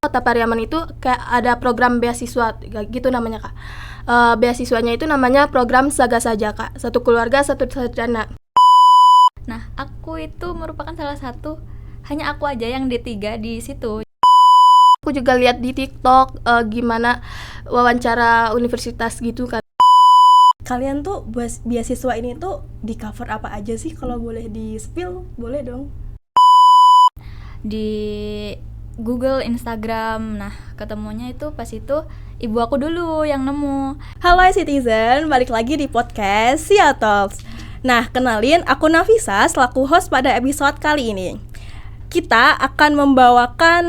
Kota Pariaman itu kayak ada program beasiswa gitu namanya Kak. Beasiswanya itu namanya program Saga Saja Kak. Satu keluarga satu sarjana. Nah, aku itu merupakan salah satu, hanya aku aja yang D3 di situ. Aku juga lihat di TikTok gimana wawancara universitas gitu kan. Kalian tuh beasiswa ini tuh di cover apa aja sih? Kalau boleh di spill, boleh dong. Di Google, Instagram. Nah, ketemunya itu pas itu ibu aku dulu yang nemu. Halo Citizen, balik lagi di podcast Sia Talks. Nah, kenalin aku Nafisa selaku host pada episode kali ini. Kita akan membawakan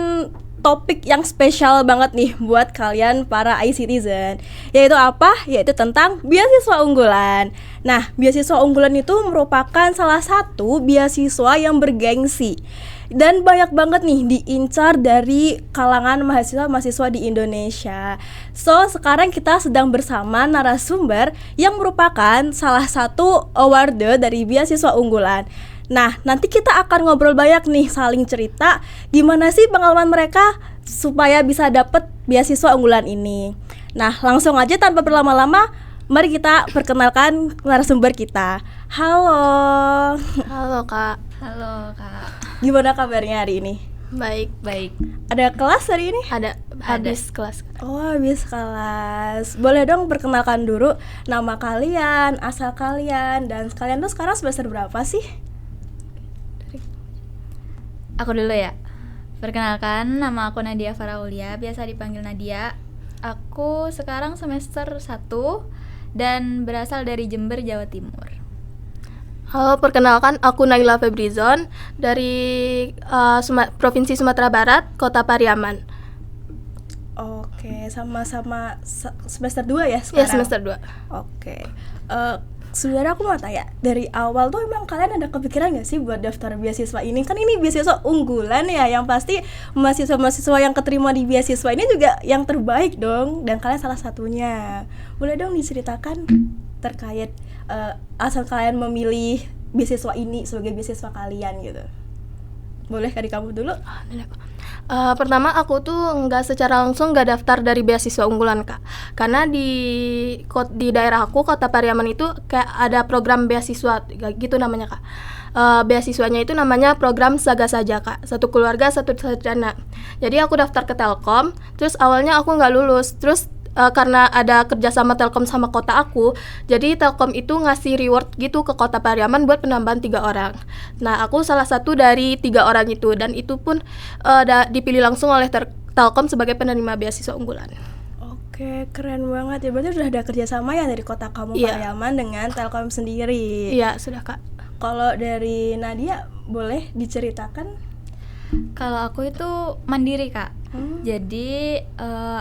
topik yang spesial banget nih buat kalian para iCitizen. Yaitu apa? Yaitu tentang beasiswa unggulan. Nah, beasiswa unggulan itu merupakan salah satu beasiswa yang bergengsi dan banyak banget nih diincar dari kalangan mahasiswa-mahasiswa di Indonesia. So, sekarang kita sedang bersama narasumber yang merupakan salah satu award dari beasiswa unggulan. Nah, nanti kita akan ngobrol banyak nih, saling cerita gimana sih pengalaman mereka supaya bisa dapet beasiswa unggulan ini. Nah, langsung aja tanpa berlama-lama, mari kita perkenalkan narasumber kita. Halo. Halo Kak. Halo, Kak. Gimana kabarnya hari ini? Baik. Ada kelas hari ini? Ada habis kelas. Oh, habis kelas. Boleh dong perkenalkan dulu nama kalian, asal kalian, dan kalian tuh sekarang semester berapa sih? Aku dulu ya. Perkenalkan, nama aku Nadia Faraulia, biasa dipanggil Nadia. Aku sekarang semester 1 dan berasal dari Jember, Jawa Timur. Halo, perkenalkan aku Naila Febrizon dari Provinsi Sumatera Barat, Kota Pariaman. Oke, sama-sama semester 2 ya sekarang? Ya, semester 2. Oke. Sebenarnya aku mau tanya, dari awal tuh emang kalian ada kepikiran gak sih buat daftar beasiswa ini? Kan ini beasiswa unggulan ya, yang pasti mahasiswa-mahasiswa yang keterima di beasiswa ini juga yang terbaik dong, dan kalian salah satunya. Boleh dong diceritakan terkait asal kalian memilih beasiswa ini sebagai beasiswa kalian gitu? Boleh dari kamu dulu? Pertama aku tuh secara langsung nggak daftar dari beasiswa unggulan Kak, karena di daerah aku Kota Pariaman itu kayak ada program beasiswa gitu namanya Kak. Beasiswanya itu namanya program Saga Saja Kak, satu keluarga satu sarjana. Jadi aku daftar ke Telkom, terus awalnya aku nggak lulus, terus karena ada kerjasama Telkom sama kota aku, jadi Telkom itu ngasih reward gitu ke Kota Pariaman buat penambahan 3 orang. Nah, aku salah satu dari 3 orang itu, dan itu pun dipilih langsung oleh Telkom sebagai penerima beasiswa unggulan. Oke, keren banget ya. Berarti udah ada kerjasama ya dari kota kamu Pariaman dengan Telkom sendiri. Iya, sudah Kak. Kalau dari Nadia, boleh diceritakan? Kalau aku itu mandiri, Kak. Jadi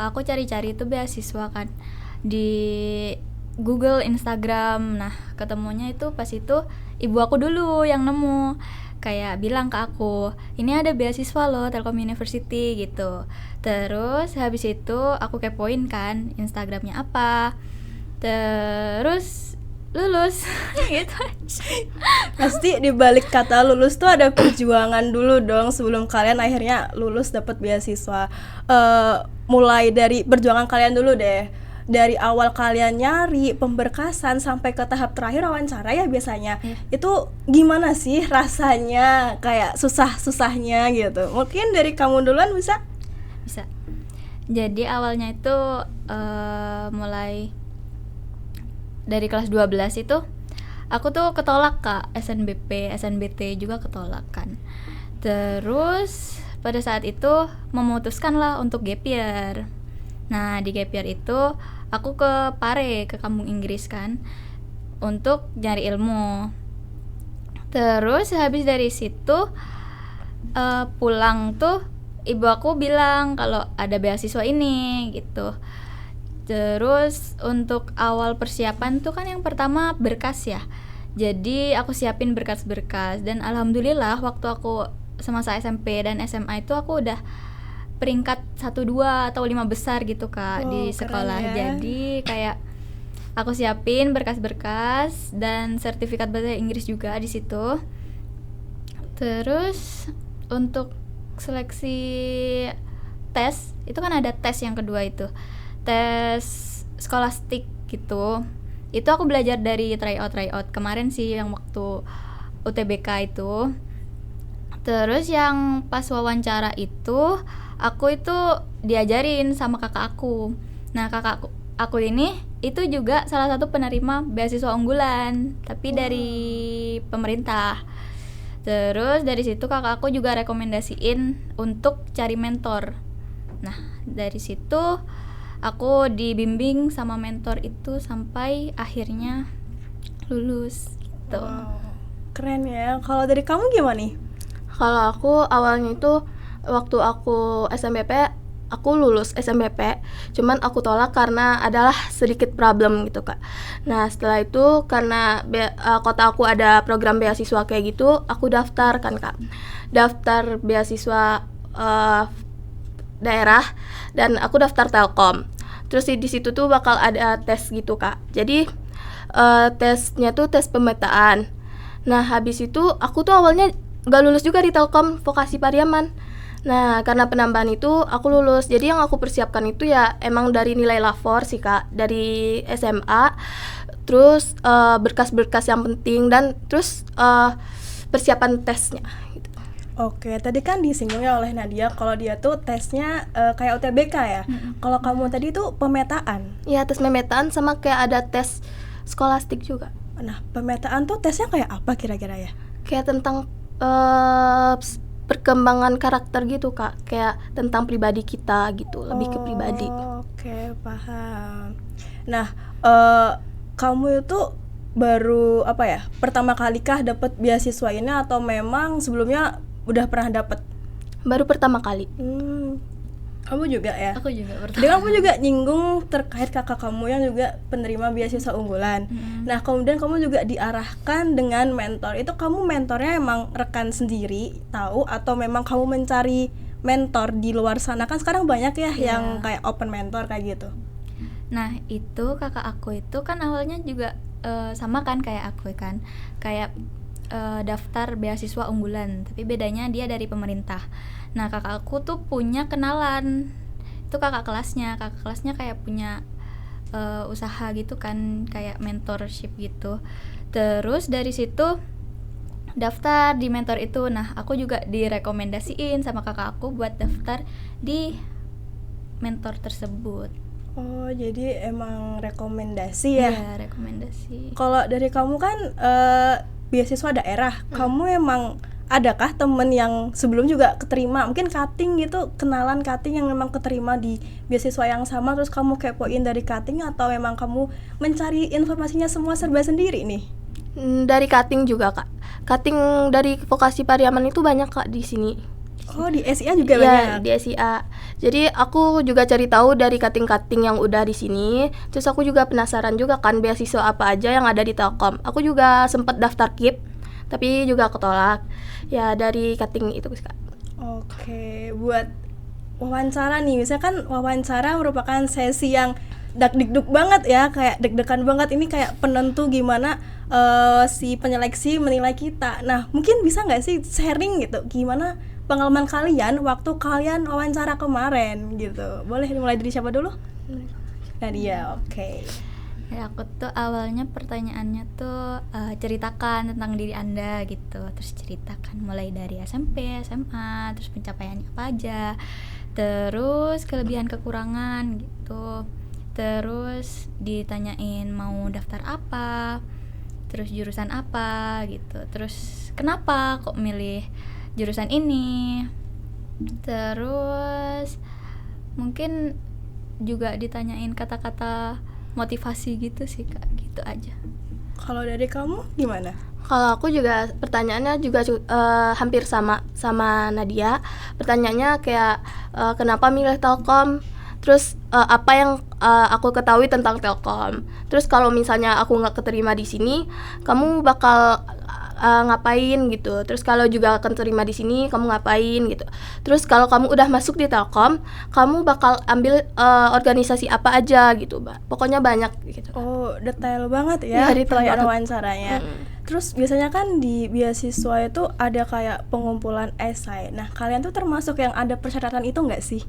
aku cari-cari itu beasiswa kan di Google, Instagram. Nah, ketemunya itu pas itu ibu aku dulu yang nemu, kayak bilang ke aku, ini ada beasiswa loh Telkom University gitu. Terus habis itu aku kepoin kan Instagramnya apa, terus lulus gitu. Pasti di balik kata lulus tuh ada perjuangan dulu dong sebelum kalian akhirnya lulus dapat beasiswa. Mulai dari perjuangan kalian dulu deh. Dari awal kalian nyari pemberkasan sampai ke tahap terakhir wawancara ya biasanya. Itu gimana sih rasanya, kayak susah-susahnya gitu. Mungkin dari kamu duluan bisa? Bisa. Jadi awalnya itu mulai dari kelas 12 itu aku tuh ketolak Kak, SNBP, SNBT juga ketolak kan. Terus pada saat itu memutuskan lah untuk gap year. Nah, di gap year itu aku ke Pare, ke kampung Inggris kan, untuk nyari ilmu. Terus habis dari situ pulang tuh ibu aku bilang kalau ada beasiswa ini gitu. Terus untuk awal persiapan tuh kan yang pertama berkas ya. Jadi aku siapin berkas-berkas, dan alhamdulillah waktu aku semasa SMP dan SMA itu aku udah peringkat 1, 2 atau 5 besar gitu Kak di sekolah. Ya. Jadi kayak aku siapin berkas-berkas dan sertifikat bahasa Inggris juga di situ. Terus untuk seleksi tes, itu kan ada tes yang kedua itu, tes skolastik gitu. Itu aku belajar dari tryout kemarin sih yang waktu UTBK itu. Terus yang pas wawancara itu aku itu diajarin sama kakak aku. Nah, kakak aku ini itu juga salah satu penerima beasiswa unggulan, tapi dari pemerintah. Terus dari situ kakak aku juga rekomendasiin untuk cari mentor. Nah, dari situ aku dibimbing sama mentor itu sampai akhirnya lulus gitu. Wow, keren ya. Kalau dari kamu gimana nih? Kalau aku awalnya itu waktu aku SMBP, aku lulus SMBP, cuman aku tolak karena adalah sedikit problem gitu Kak. Nah setelah itu karena kota aku ada program beasiswa kayak gitu, aku daftar kan Kak, daftar beasiswa daerah, dan aku daftar Telkom. Terus di situ tuh bakal ada tes gitu Kak. Jadi tesnya tuh tes pemetaan. Nah habis itu aku tuh awalnya gak lulus juga di Telkom Vokasi Pariaman. Nah karena penambahan itu aku lulus. Jadi yang aku persiapkan itu ya emang dari nilai lapor sih Kak, dari SMA. Terus berkas-berkas yang penting, dan terus persiapan tesnya gitu. Oke, tadi kan disinggung ya oleh Nadia kalau dia tuh tesnya kayak UTBK ya. Kalau kamu tadi tuh pemetaan. Ya tes pemetaan sama kayak ada tes skolastik juga. Nah, pemetaan tuh tesnya kayak apa kira-kira ya? Kayak tentang perkembangan karakter gitu Kak, kayak tentang pribadi kita gitu, lebih ke pribadi. Oke, paham. Nah, kamu itu baru pertama kali kah dapat beasiswa ini atau memang sebelumnya udah pernah dapat? Baru pertama kali. Kamu juga ya? Aku juga Jadi kamu juga nyinggung terkait kakak kamu yang juga penerima beasiswa unggulan. Nah, kemudian kamu juga diarahkan dengan mentor. Itu kamu mentornya emang rekan sendiri tahu atau memang kamu mencari mentor di luar sana? Kan sekarang banyak ya yang kayak open mentor kayak gitu. Nah, itu kakak aku itu kan awalnya juga sama kan kayak aku kan. Kayak daftar beasiswa unggulan, tapi bedanya dia dari pemerintah. Nah kakak aku tuh punya kenalan, itu kakak kelasnya kayak punya usaha gitu kan, kayak mentorship gitu. Terus dari situ daftar di mentor itu. Nah aku juga direkomendasiin sama kakak aku buat daftar di mentor tersebut. Oh jadi emang rekomendasi ya? Iya rekomendasi. Kalau dari kamu kan beasiswa daerah, kamu emang adakah temen yang sebelum juga keterima, mungkin cutting gitu, kenalan cutting yang memang keterima di beasiswa yang sama, terus kamu kepoin dari cutting, atau memang kamu mencari informasinya semua serba sendiri nih? Dari cutting juga Kak, cutting dari Vokasi Pariaman itu banyak Kak di sini. Oh di SIA juga banyak? banyak? Di SIA. Jadi aku juga cari tahu dari cutting-cutting yang udah di sini. Terus aku juga penasaran juga kan beasiswa apa aja yang ada di Telkom. Aku juga sempat daftar KIP, tapi juga ketolak. Ya dari cutting itu Kak. Oke, buat wawancara nih, misalnya kan wawancara merupakan sesi yang dak-dikduk banget ya, kayak deg-degan banget. Ini kayak penentu gimana si penyeleksi menilai kita. Nah mungkin bisa nggak sih sharing gitu, gimana pengalaman kalian waktu kalian wawancara kemarin gitu? Boleh dimulai dari siapa dulu? Nadia, oke. Ya, aku tuh awalnya pertanyaannya tuh ceritakan tentang diri Anda gitu. Terus ceritakan mulai dari SMP, SMA, terus pencapaiannya apa aja, terus kelebihan kekurangan gitu. Terus ditanyain mau daftar apa, terus jurusan apa gitu. Terus kenapa kok milih jurusan ini. Terus mungkin juga ditanyain kata-kata motivasi gitu sih Kak, gitu aja. Kalau dari kamu gimana? Kalau aku juga pertanyaannya juga hampir sama Nadia. Pertanyaannya kayak kenapa milih Telkom, terus apa yang aku ketahui tentang Telkom. Terus kalau misalnya aku nggak keterima di sini, kamu bakal ngapain gitu. Terus kalau juga akan terima di sini, kamu ngapain gitu. Terus kalau kamu udah masuk di Telkom, kamu bakal ambil organisasi apa aja gitu, Mbak. Pokoknya banyak gitu. Oh, detail banget ya pertanyaan wawancaranya. Terus biasanya kan di beasiswa itu ada kayak pengumpulan esai. Nah, kalian tuh termasuk yang ada persyaratan itu nggak sih?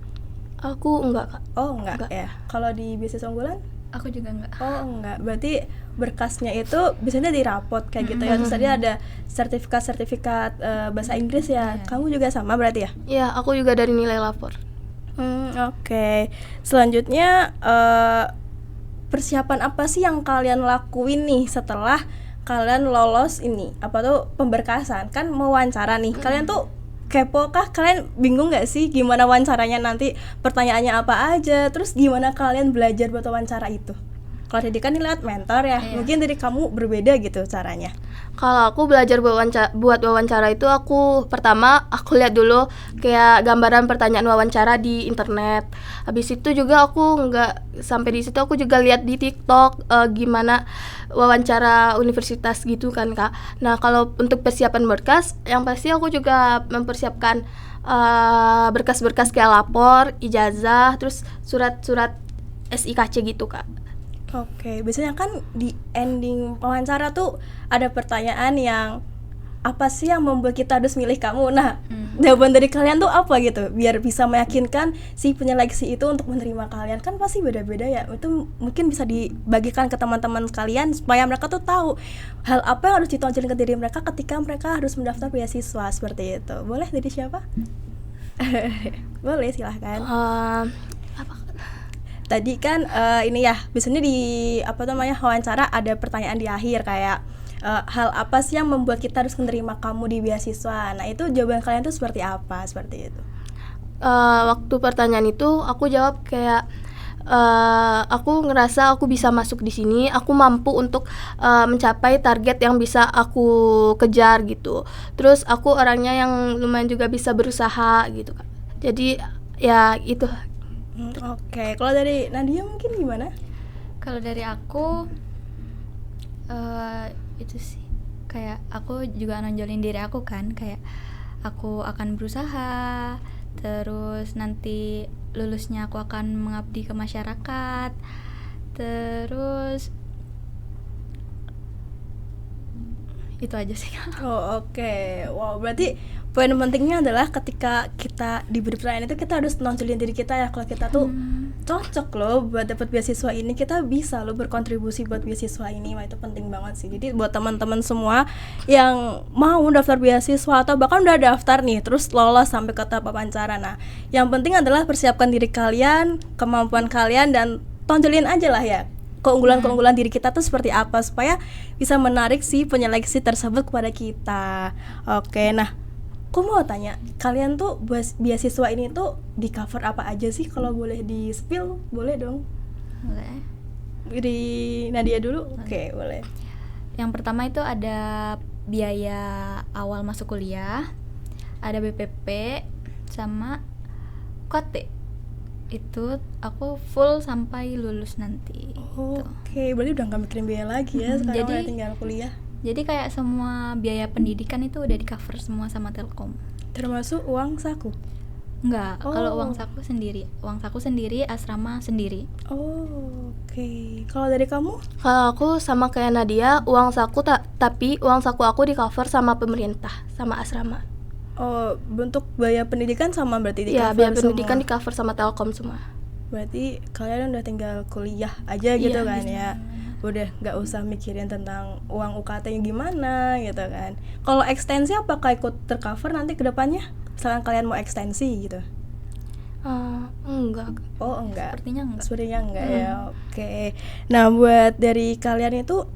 Aku enggak Kak. Oh enggak Enggak. ya. Kalau di beasiswa unggulan? Aku juga enggak. Oh enggak. Berarti berkasnya itu biasanya di rapot kayak gitu ya. Terus tadi ada sertifikat bahasa Inggris ya. Iya. Kamu juga sama berarti ya? Ya, aku juga dari nilai lapor. Oke. Selanjutnya persiapan apa sih yang kalian lakuin nih setelah kalian lolos ini? Apa tuh pemberkasan? Kan mau wawancara nih. Kalian tuh kepo kah? Kalian bingung nggak sih gimana wawancaranya nanti? Pertanyaannya apa aja? Terus gimana kalian belajar buat wawancara itu? Kalau tadi kan lewat mentor ya. Iya. Mungkin dari kamu berbeda gitu caranya. Kalau aku belajar buat wawancara itu, aku pertama aku lihat dulu kayak gambaran pertanyaan wawancara di internet. Habis itu juga aku nggak sampai di situ, aku juga lihat di TikTok gimana wawancara universitas gitu kan Kak. Nah kalau untuk persiapan berkas, yang pasti aku juga mempersiapkan berkas-berkas kayak lapor, ijazah, terus surat-surat SIKC gitu Kak. Oke, biasanya kan di ending wawancara tuh ada pertanyaan yang apa sih yang membuat kita harus milih kamu? Nah, jawaban dari kalian tuh apa gitu? Biar bisa meyakinkan si penyeleksi itu untuk menerima kalian. Kan pasti beda-beda ya. Itu mungkin bisa dibagikan ke teman-teman sekalian supaya mereka tuh tahu hal apa yang harus ditonjolin ke diri mereka ketika mereka harus mendaftar beasiswa seperti itu. Boleh dari siapa? Boleh, silahkan. Apa Tadi kan ini ya biasanya di wawancara ada pertanyaan di akhir kayak hal apa sih yang membuat kita harus menerima kamu di beasiswa. Nah itu jawaban kalian tuh seperti apa seperti itu? Waktu pertanyaan itu aku jawab kayak aku ngerasa aku bisa masuk di sini, aku mampu untuk mencapai target yang bisa aku kejar gitu. Terus aku orangnya yang lumayan juga bisa berusaha gitu Kak. Jadi ya itu. Oke, kalau dari Nadia mungkin gimana? Kalau dari aku itu sih kayak aku juga nonjolin diri aku kan, kayak aku akan berusaha, terus nanti lulusnya aku akan mengabdi ke masyarakat, terus itu aja sih. Oh oke. Wow, berarti poin pentingnya adalah ketika kita diberi pertanyaan itu kita harus nonjolin diri kita ya. Kalau kita tuh cocok loh buat dapat beasiswa ini, kita bisa loh berkontribusi buat beasiswa ini. Wah itu penting banget sih. Jadi buat teman-teman semua yang mau daftar beasiswa atau bahkan udah daftar nih terus lolos sampai ke tahap wawancara. Nah, yang penting adalah persiapkan diri kalian, kemampuan kalian, dan tonjolin aja lah ya keunggulan-keunggulan diri kita tuh seperti apa supaya bisa menarik si penyeleksi tersebut kepada kita. Oke, nah aku mau tanya, kalian tuh beasiswa ini tuh di cover apa aja sih? Kalau boleh di spill, boleh dong. Boleh. Di Nadia dulu. Oke, boleh. Yang pertama itu ada biaya awal masuk kuliah, ada BPP sama KT. Itu aku full sampai lulus nanti. Oke, berarti udah nggak mikirin biaya lagi ya. Sekarang udah tinggal kuliah. Jadi kayak semua biaya pendidikan itu udah di cover semua sama Telkom. Termasuk uang saku. Enggak, kalau uang saku sendiri, asrama sendiri. Oke. Kalau dari kamu? Kalau aku sama kayak Nadia, uang saku tapi uang saku aku di cover sama pemerintah, sama asrama. Oh, bentuk biaya pendidikan sama berarti di Ya, cover biaya pendidikan semua. di cover sama Telkom semua. Berarti kalian udah tinggal kuliah aja gitu Iya, kan ya. Udah nggak usah mikirin tentang uang UKT-nya gimana gitu kan. Kalau ekstensi apakah ikut tercover nanti ke depannya? Misalkan kalian mau ekstensi gitu. Enggak. Oh, enggak. Sepertinya enggak. Ya. Oke. Nah, buat dari kalian itu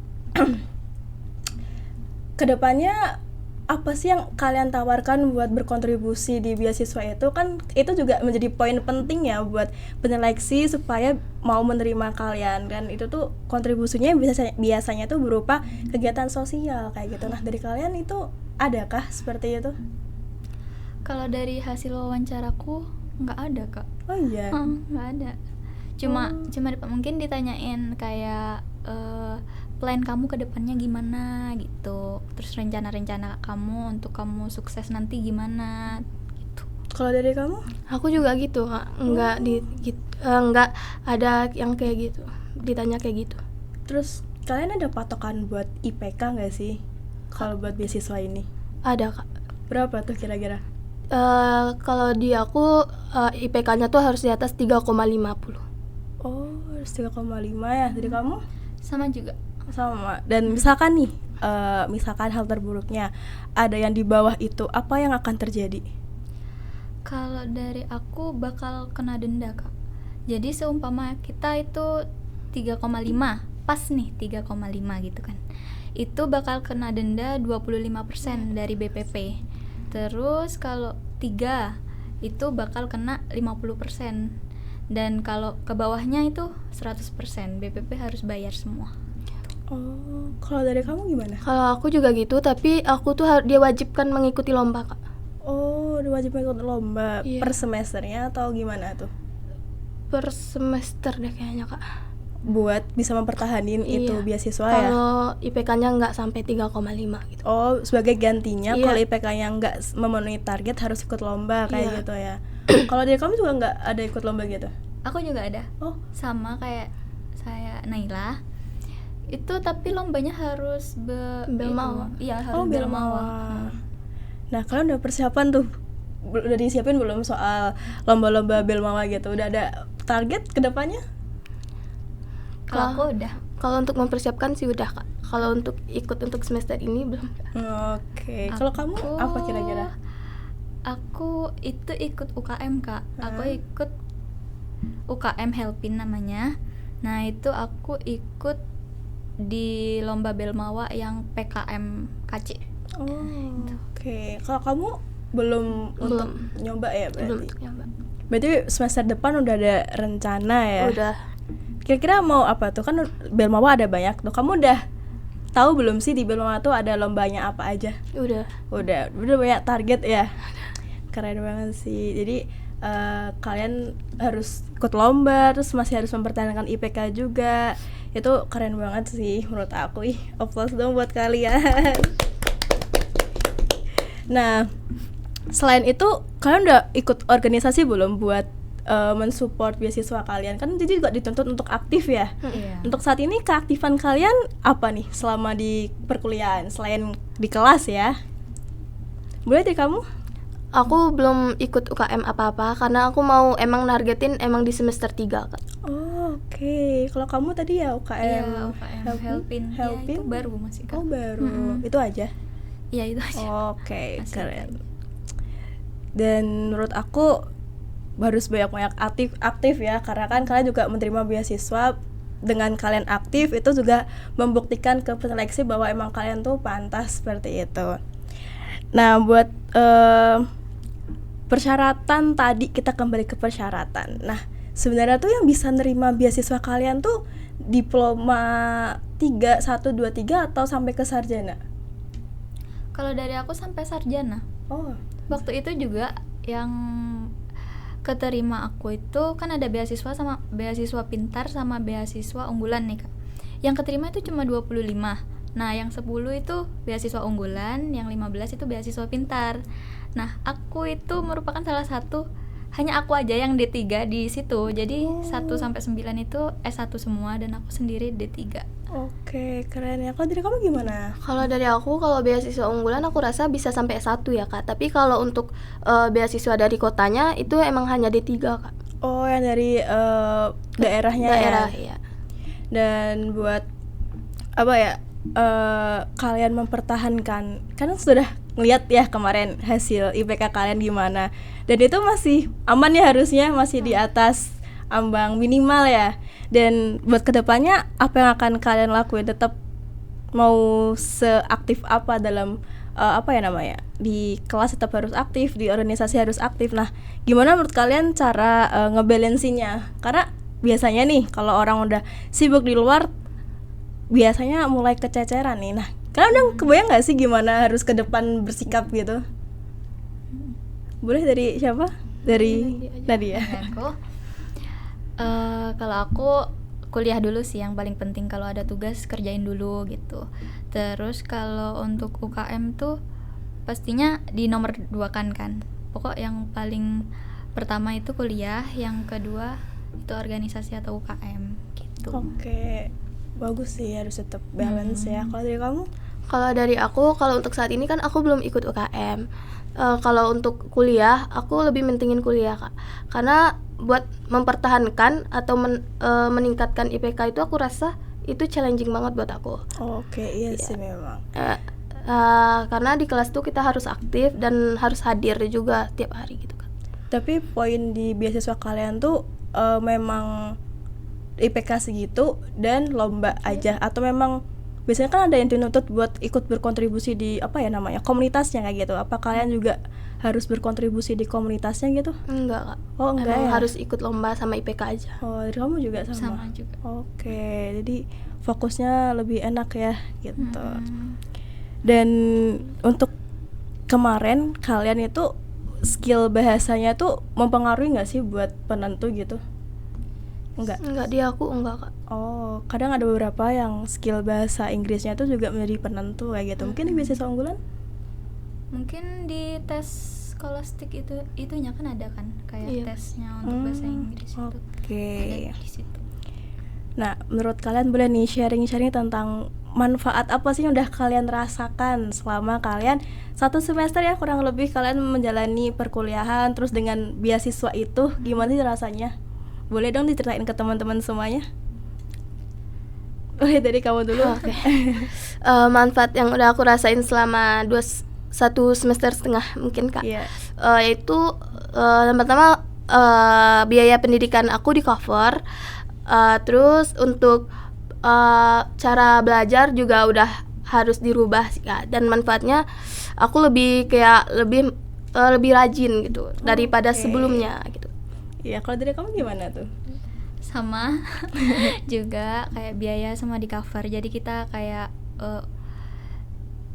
kedepannya apa sih yang kalian tawarkan buat berkontribusi di beasiswa itu? Kan itu juga menjadi poin penting ya buat penyeleksi supaya mau menerima kalian, dan itu tuh kontribusinya biasanya tuh berupa kegiatan sosial kayak gitu. Nah dari kalian itu adakah seperti itu? Kalau dari hasil wawancaraku nggak ada kak. Oh iya. Nggak ada. Cuma mungkin ditanyain kayak plan kamu ke depannya gimana gitu, terus rencana-rencana kamu untuk kamu sukses nanti gimana gitu. Kalau dari kamu? Aku juga gitu Kak. Enggak ada yang kayak gitu, ditanya kayak gitu. Terus kalian ada patokan buat IPK nggak sih kalau buat beasiswa ini? Ada Kak. Berapa tuh kira-kira? Kalau di aku IPK-nya tuh harus di atas 3,50. Oh, 3,5 ya. Dari kamu? Sama juga. Sama. Dan misalkan nih, misalkan hal terburuknya ada yang di bawah itu, apa yang akan terjadi? Kalau dari aku bakal kena denda, Kak. Jadi seumpama kita itu 3,5, pas nih 3,5 gitu kan. Itu bakal kena denda 25% dari BPP. Terus kalau 3 itu bakal kena 50%. Dan kalau ke bawahnya itu 100%, BPP harus bayar semua. Oh, kalau dari kamu gimana? Kalau aku juga gitu, tapi aku tuh diwajibkan mengikuti lomba, Kak. Oh, wajib ikut lomba. Iya. Per semesternya atau gimana tuh? Per semester deh kayaknya, Kak. Buat bisa mempertahanin itu Iya. beasiswa ya? Kalau IPK-nya nggak sampai 3,5 gitu. Oh, sebagai gantinya Iya. kalau IPK-nya nggak memenuhi target harus ikut lomba kayak Iya. gitu ya. Kalau dari kamu juga nggak ada ikut lomba gitu? Aku juga ada. Oh, Sama kayak saya Naila. Itu tapi lombanya harus Belmawa. Iya, harus oh Belmawa. Belmawa. Nah, kalian udah persiapan tuh? Udah disiapin belum soal lomba-lomba Belmawa gitu? Udah ada target ke depannya? Kalau aku udah. Kalau untuk mempersiapkan sih udah, Kak. Kalau untuk ikut untuk semester ini belum. Oke. Kalau kamu apa kira-kira? Aku itu ikut UKM, Kak. Aku ikut UKM Helpin namanya. Nah, itu aku ikut di lomba Belmawa yang PKM KC. Oh, oke. Kalau kamu belum untuk nyoba ya berarti? Belum untuk nyoba. Berarti semester depan udah ada rencana ya? Udah. Kira-kira mau apa tuh? Kan Belmawa ada banyak tuh. Kamu udah tahu belum sih di Belmawa tuh ada lombanya apa aja? Udah. Udah banyak target ya? Keren banget sih. Jadi kalian harus ikut lomba, terus masih harus mempertahankan IPK juga. Itu keren banget sih menurut aku. Ih, applause dong buat kalian. Nah, selain itu kalian udah ikut organisasi belum buat mensupport beasiswa kalian? Kan jadi juga dituntut untuk aktif ya. Iya. Untuk saat ini keaktifan kalian apa nih selama di perkuliahan selain di kelas ya? Boleh dari kamu? Aku belum ikut UKM apa-apa karena aku mau emang nargetin emang di semester 3, Kak. Oh, oke. Kalau kamu tadi ya UKM, Iya, UKM Helpin. Ya, itu baru masih, Kak. Oh, baru. Itu aja. Iya, itu aja. Oke, Masih keren. itu aja. Dan menurut aku harus banyak aktif ya, karena kan kalian juga menerima beasiswa. Dengan kalian aktif itu juga membuktikan ke seleksi bahwa emang kalian tuh pantas seperti itu. Nah, buat persyaratan tadi, kita kembali ke persyaratan. Nah, sebenarnya tuh yang bisa nerima beasiswa kalian tuh diploma 3, 1, 2, 3 atau sampai ke sarjana? Kalau dari aku sampai sarjana. Oh, Waktu itu juga yang keterima aku itu kan ada beasiswa sama beasiswa pintar sama beasiswa unggulan nih, Kak. Yang keterima itu cuma 25. Nah, yang 10 itu beasiswa unggulan, yang 15 itu beasiswa pintar. Nah, aku itu merupakan salah satu, hanya aku aja yang D3 di situ. Jadi 1 sampai 9 itu S1 semua dan aku sendiri D3. oke, keren ya. Kalau dari kamu gimana? Kalau dari aku, kalau beasiswa unggulan aku rasa bisa sampai S1 ya, Kak. Tapi kalau untuk beasiswa dari kotanya itu emang hanya D3, Kak. Oh, yang dari daerahnya Daerah, ya. ya. Dan buat apa ya? Kalian mempertahankan, kan sudah ngeliat ya kemarin hasil IPK kalian gimana, dan itu masih aman ya, harusnya masih di atas ambang minimal ya. Dan buat kedepannya apa yang akan kalian lakuin? Tetap mau seaktif apa dalam apa ya namanya, di kelas tetap harus aktif, di organisasi harus aktif. Nah, gimana menurut kalian cara ngebalansinya? Karena biasanya nih kalau orang udah sibuk di luar biasanya mulai kececeran nih. Nah, kalian udah kebayang nggak sih gimana harus ke depan bersikap gitu? Boleh dari siapa? Dari Nadia. Aku kalau aku kuliah dulu sih yang paling penting. Kalau ada tugas kerjain dulu gitu. Terus kalau untuk UKM tuh pastinya di nomor 2 kan. Pokok yang paling pertama itu kuliah, yang kedua itu organisasi atau UKM gitu. Oke, bagus sih, harus tetap balance ya. Kalau dari kamu? Kalau dari aku, kalau untuk saat ini kan aku belum ikut UKM. Kalau untuk kuliah, aku lebih mentingin kuliah, Kak. Karena buat mempertahankan atau meningkatkan IPK itu aku rasa itu challenging banget buat aku. Oke, iya sih memang. Karena di kelas tuh kita harus aktif dan harus hadir juga tiap hari gitu kan. Tapi poin di beasiswa kalian tuh memang IPK segitu dan lomba aja, atau memang biasanya kan ada yang dituntut buat ikut berkontribusi di komunitasnya kayak gitu. Apa kalian juga harus berkontribusi di komunitasnya gitu? Enggak, Kak. Oh, enggak Emang ya? harus ikut lomba sama IPK aja. Oh, dari kamu juga sama? Sama juga. Oke, jadi fokusnya lebih enak ya gitu. Dan untuk kemarin kalian itu skill bahasanya tuh mempengaruhi nggak sih buat penentu gitu? Enggak. Di aku enggak, Kak. Oh, kadang ada beberapa yang skill bahasa Inggrisnya tuh juga menjadi penentu kayak gitu. Mungkin di beasiswa unggulan? Mungkin di tes skolastik itunya kan ada kan kayak Iya. tesnya untuk bahasa Inggris itu. Oke. Ada di situ. Nah, menurut kalian boleh nih sharing-sharing tentang manfaat apa sih yang udah kalian rasakan selama kalian 1 semester ya kurang lebih kalian menjalani perkuliahan terus dengan beasiswa itu, gimana sih rasanya? Boleh dong diceritain ke teman-teman semuanya? Boleh dari kamu dulu. Oke. Manfaat yang udah aku rasain selama 1 semester setengah mungkin, Kak. Iya. Yaitu yang pertama biaya pendidikan aku di cover. Terus untuk cara belajar juga udah harus dirubah sih, Kak. Dan manfaatnya aku lebih rajin gitu daripada Oke. sebelumnya gitu. Iya, kalau dari kamu gimana tuh? Sama juga kayak biaya sama di cover. Jadi kita kayak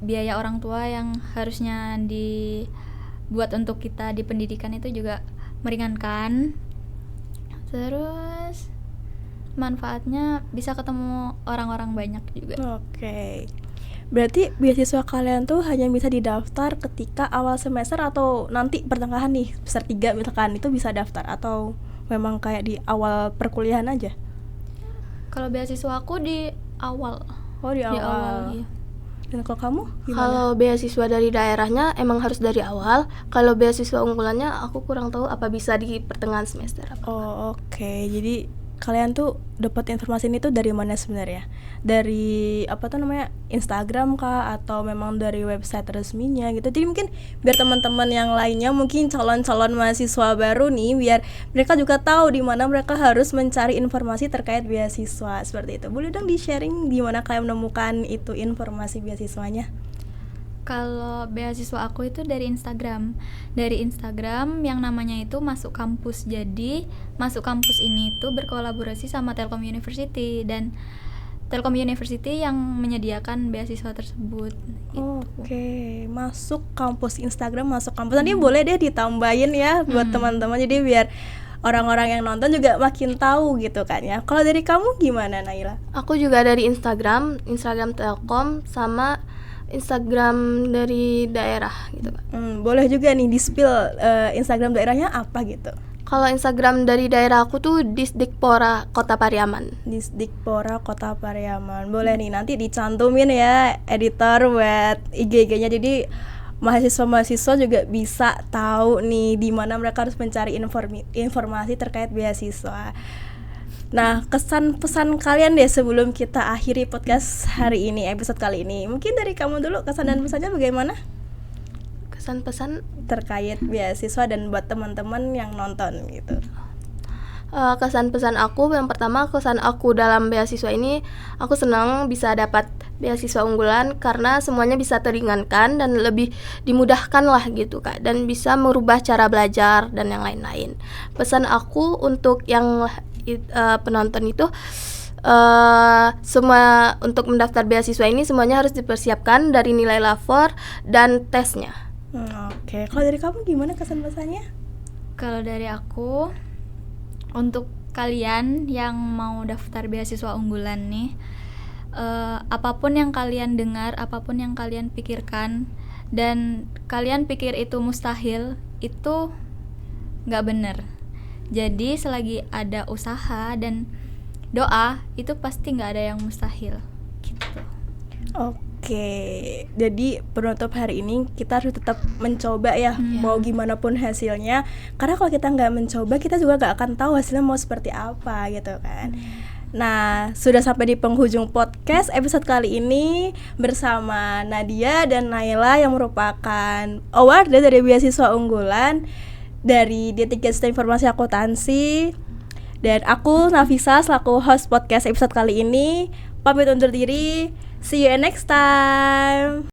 biaya orang tua yang harusnya dibuat untuk kita di pendidikan itu juga meringankan. Terus manfaatnya bisa ketemu orang-orang banyak juga. Oke. Berarti beasiswa kalian tuh hanya bisa didaftar ketika awal semester atau nanti pertengahan nih, semester 3 misalkan itu bisa daftar atau memang kayak di awal perkuliahan aja? Kalau beasiswa aku di awal. Oh, di Di awal. awal, iya. Dan kalau kamu gimana? Kalau beasiswa dari daerahnya emang harus dari awal. Kalau beasiswa unggulannya aku kurang tahu apa bisa di pertengahan semester apa. Oh, oke. Jadi kalian tuh dapat informasi ini tuh dari mana sebenarnya? Dari Instagram kah atau memang dari website resminya gitu. Jadi mungkin biar teman-teman yang lainnya mungkin calon-calon mahasiswa baru nih biar mereka juga tahu di mana mereka harus mencari informasi terkait beasiswa seperti itu. Boleh dong di-sharing di mana kalian menemukan itu informasi beasiswanya? Kalau beasiswa aku itu dari Instagram. Dari Instagram yang namanya itu Masuk Kampus. Jadi Masuk Kampus ini tuh berkolaborasi sama Telkom University dan Telkom University yang menyediakan beasiswa tersebut. Oke, Masuk Kampus Instagram Masuk Kampus. Nanti boleh deh ditambahin ya buat teman-teman. Jadi biar orang-orang yang nonton juga makin tahu gitu kan ya. Kalau dari kamu gimana, Naila? Aku juga dari Instagram Telkom sama Instagram dari daerah gitu, Kak. Boleh juga nih di-spill Instagram daerahnya apa gitu. Kalau Instagram dari daerah aku tuh Disdikpora Kota Pariaman. Disdikpora Kota Pariaman. Boleh nih nanti dicantumin ya editor buat IG-nya. Jadi mahasiswa-mahasiswa juga bisa tahu nih di mana mereka harus mencari informasi terkait beasiswa. Nah, kesan pesan kalian deh sebelum kita akhiri podcast hari ini, episode kali ini. Mungkin dari kamu dulu, kesan dan pesannya bagaimana? Kesan pesan Terkait beasiswa dan buat teman-teman yang nonton gitu. kesan pesan aku yang pertama, kesan aku dalam beasiswa ini aku senang bisa dapat beasiswa unggulan karena semuanya bisa teringankan dan lebih dimudahkan lah gitu, Kak, dan bisa merubah cara belajar dan yang lain-lain. Pesan aku untuk yang penonton itu semua untuk mendaftar beasiswa ini semuanya harus dipersiapkan dari nilai lapor dan tesnya. Oke, kalau dari kamu gimana kesan pesannya? Kalau dari aku, untuk kalian yang mau daftar beasiswa unggulan nih, apapun yang kalian dengar, apapun yang kalian pikirkan, dan kalian pikir itu mustahil, itu nggak bener. Jadi selagi ada usaha dan doa, itu pasti nggak ada yang mustahil gitu. Oke, Oke, jadi penutup hari ini kita harus tetap mencoba ya, mau gimana pun hasilnya. Karena kalau kita nggak mencoba, kita juga nggak akan tahu hasilnya mau seperti apa gitu kan. Nah, sudah sampai di penghujung podcast episode kali ini bersama Nadia dan Naila yang merupakan award dari beasiswa unggulan dari D3 Sistem Informasi Akuntansi. Dan aku Nafisa selaku host podcast episode kali ini pamit undur diri. See you next time.